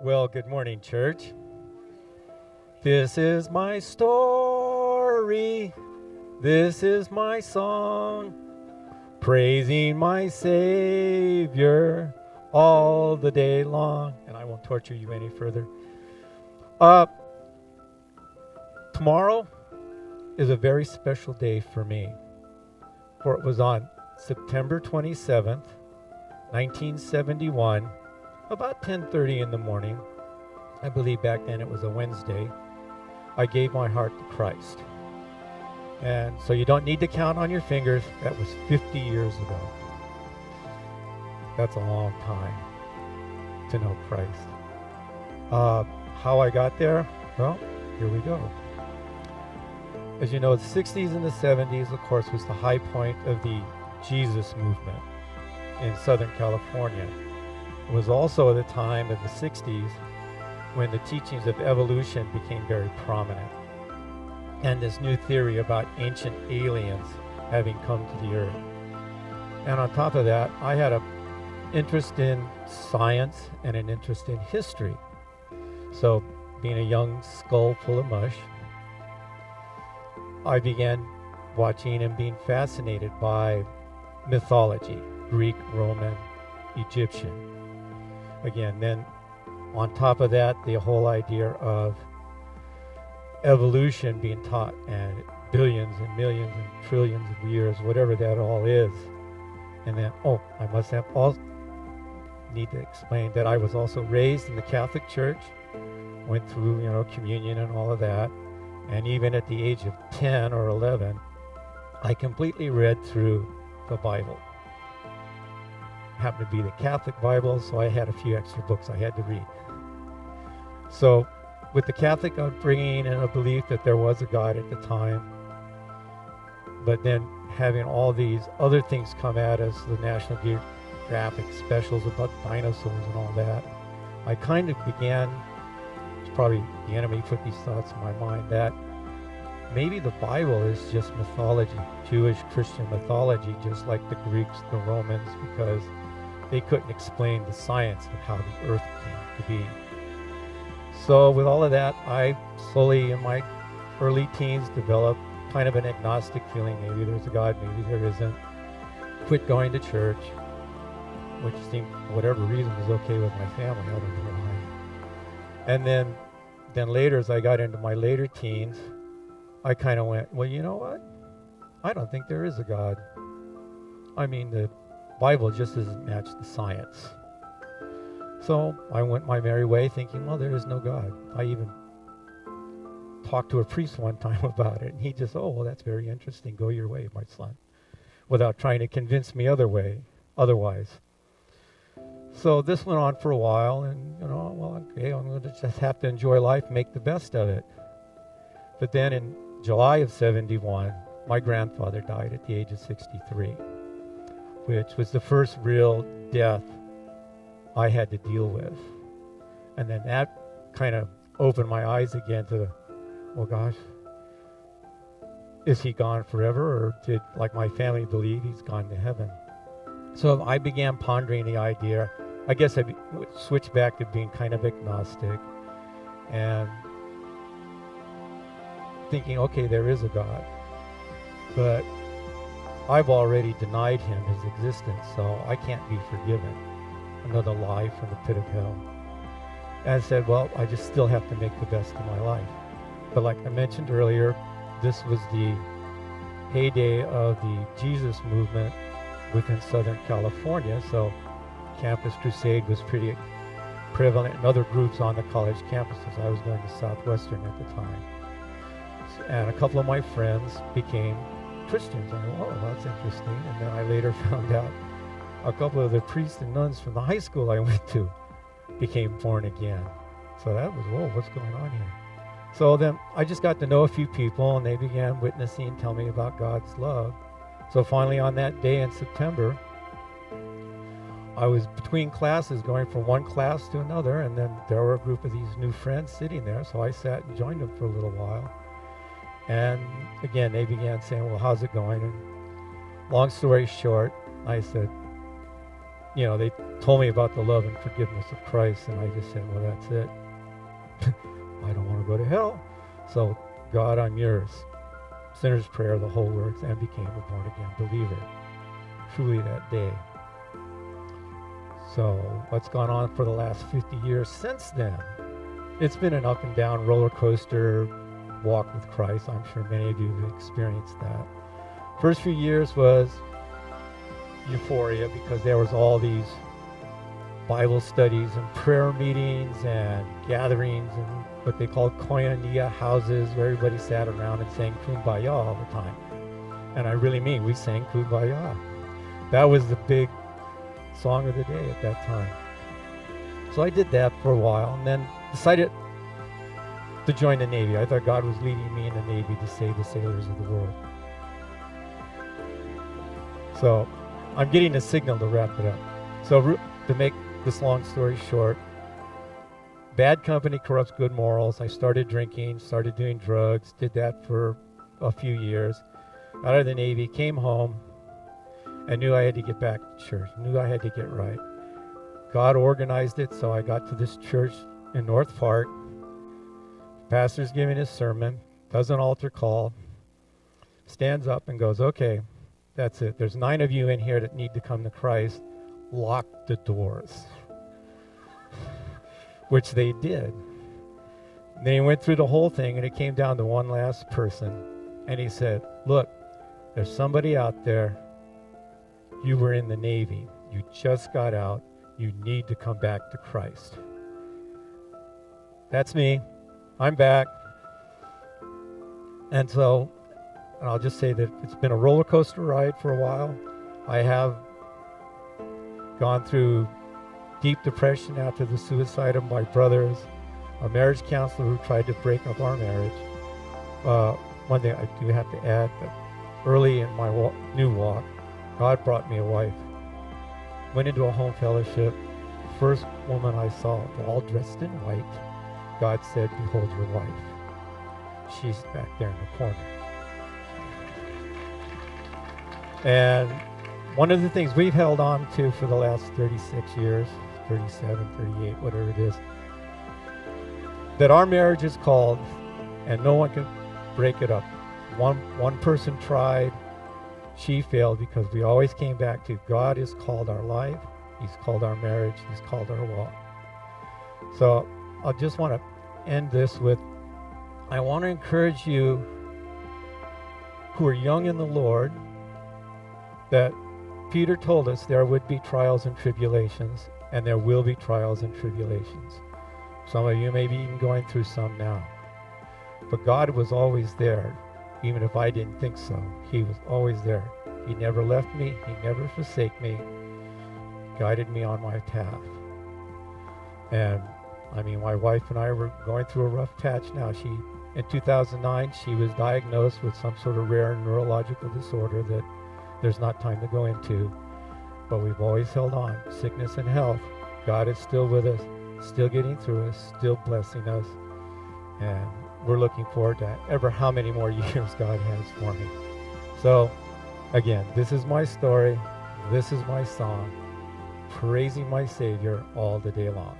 Well, good morning, church. This is my story. This is my song, praising my Savior all the day long. And I won't torture you any further. Uh, Tomorrow is a very special day for me, for it was on September 27th, 1971, about 10:30 in the morning. I believe back then it was a Wednesday. I gave my heart to Christ. And so you don't need to count on your fingers. That was 50 years ago. That's a long time to know Christ. How I got there? Well, here we go. As you know, the 60s and the 70s, of course, was the high point of the Jesus movement in Southern California. It was also the time of the 60s when the teachings of evolution became very prominent, and this new theory about ancient aliens having come to the earth. And on top of that, I had an interest in science and an interest in history. So, being a young skull full of mush, I began watching and being fascinated by mythology, Greek, Roman, Egyptian. Again, then on top of that, the whole idea of evolution being taught, and billions and millions and trillions of years, whatever that all is. And then, I must have also need to explain that I was also raised in the Catholic Church, went through, communion and all of that. And even at the age of 10 or 11, I completely read through the Bible. Happened to be the Catholic Bible, so I had a few extra books I had to read. So, with the Catholic upbringing and a belief that there was a God at the time, but then having all these other things come at us, the National Geographic specials about dinosaurs and all that, I kind of began, it's probably the enemy put these thoughts in my mind, that maybe the Bible is just mythology, Jewish Christian mythology, just like the Greeks, the Romans, because they couldn't explain the science of how the earth came to be. So with all of that, I slowly in my early teens developed kind of an agnostic feeling. Maybe there's a God, maybe there isn't. Quit going to church, which seemed, for whatever reason, was okay with my family. I don't know why. And then later, as I got into my later teens, I kind of went, well, you know what? I don't think there is a God. I mean, the Bible just doesn't match the science. So I went my merry way thinking, well, there is no God. I even talked to a priest one time about it, and he just, well, that's very interesting. Go your way, my son, without trying to convince me otherwise. So this went on for a while, and, okay, I'm going to just have to enjoy life, make the best of it. But then in July of 71, my grandfather died at the age of 63, which was the first real death I had to deal with. And then that kind of opened my eyes again to, well, gosh, is he gone forever, or did, like my family believe, he's gone to heaven? So I began pondering the idea. I guess I would switch back to being kind of agnostic and thinking, okay, there is a God, but I've already denied him his existence, so I can't be forgiven. Another lie from the pit of hell. And I said, well, I just still have to make the best of my life. But like I mentioned earlier, this was the heyday of the Jesus movement within Southern California, so Campus Crusade was pretty prevalent in other groups on the college campuses. I was going to Southwestern at the time. And a couple of my friends became Christians. I go, oh, that's interesting. And then I later found out a couple of the priests and nuns from the high school I went to became born again. So that was, whoa, what's going on here? So then I just got to know a few people, and they began witnessing, tell me about God's love. So finally on that day in September, I was between classes, going from one class to another, and then there were a group of these new friends sitting there, so I sat and joined them for a little while. And again, they began saying, well, how's it going? And long story short, I said, they told me about the love and forgiveness of Christ, and I just said, well, that's it. I don't want to go to hell. So, God, I'm yours. Sinner's prayer, the whole works, and became a born-again believer. Truly that day. So, what's gone on for the last 50 years since then? It's been an up and down roller coaster walk with Christ. I'm sure many of you have experienced that. First few years was euphoria because there was all these Bible studies and prayer meetings and gatherings and what they called koinonia houses where everybody sat around and sang Kumbaya all the time. And I really mean, we sang Kumbaya. That was the big song of the day at that time. So I did that for a while and then decided to join the Navy. I thought God was leading me in the Navy to save the sailors of the world. So I'm getting a signal to wrap it up. So to make this long story short, bad company corrupts good morals. I started drinking, started doing drugs, did that for a few years. Got out of the Navy, came home, and knew I had to get back to church, knew I had to get right. God organized it, so I got to this church in North Park. Pastor's giving his sermon, does an altar call, stands up and goes, okay, that's it. There's 9 of you in here that need to come to Christ. Lock the doors. Which they did. And then he went through the whole thing and it came down to one last person. And he said, look, there's somebody out there. You were in the Navy. You just got out. You need to come back to Christ. That's me. I'm back. And so, and I'll just say that it's been a roller coaster ride for a while. I have gone through deep depression after the suicide of my brothers, a marriage counselor who tried to break up our marriage. One thing I do have to add, that early in my new walk, God brought me a wife. Went into a home fellowship. First woman I saw, all dressed in white. God said, behold your wife. She's back there in the corner. And one of the things we've held on to for the last 36 years, 37, 38, whatever it is, that our marriage is called and no one can break it up. One person tried, she failed because we always came back to God has called our life, He's called our marriage, He's called our walk. So I just want to end this with, I want to encourage you who are young in the Lord that Peter told us there would be trials and tribulations, and there will be trials and tribulations. Some of you may be even going through some now. But God was always there, even if I didn't think so. He was always there. He never left me. He never forsake me. Guided me on my path. And I mean, my wife and I were going through a rough patch now. In 2009, she was diagnosed with some sort of rare neurological disorder that there's not time to go into. But we've always held on. Sickness and health. God is still with us, still getting through us, still blessing us. And we're looking forward to ever how many more years God has for me. So, again, this is my story. This is my song. Praising my Savior all the day long.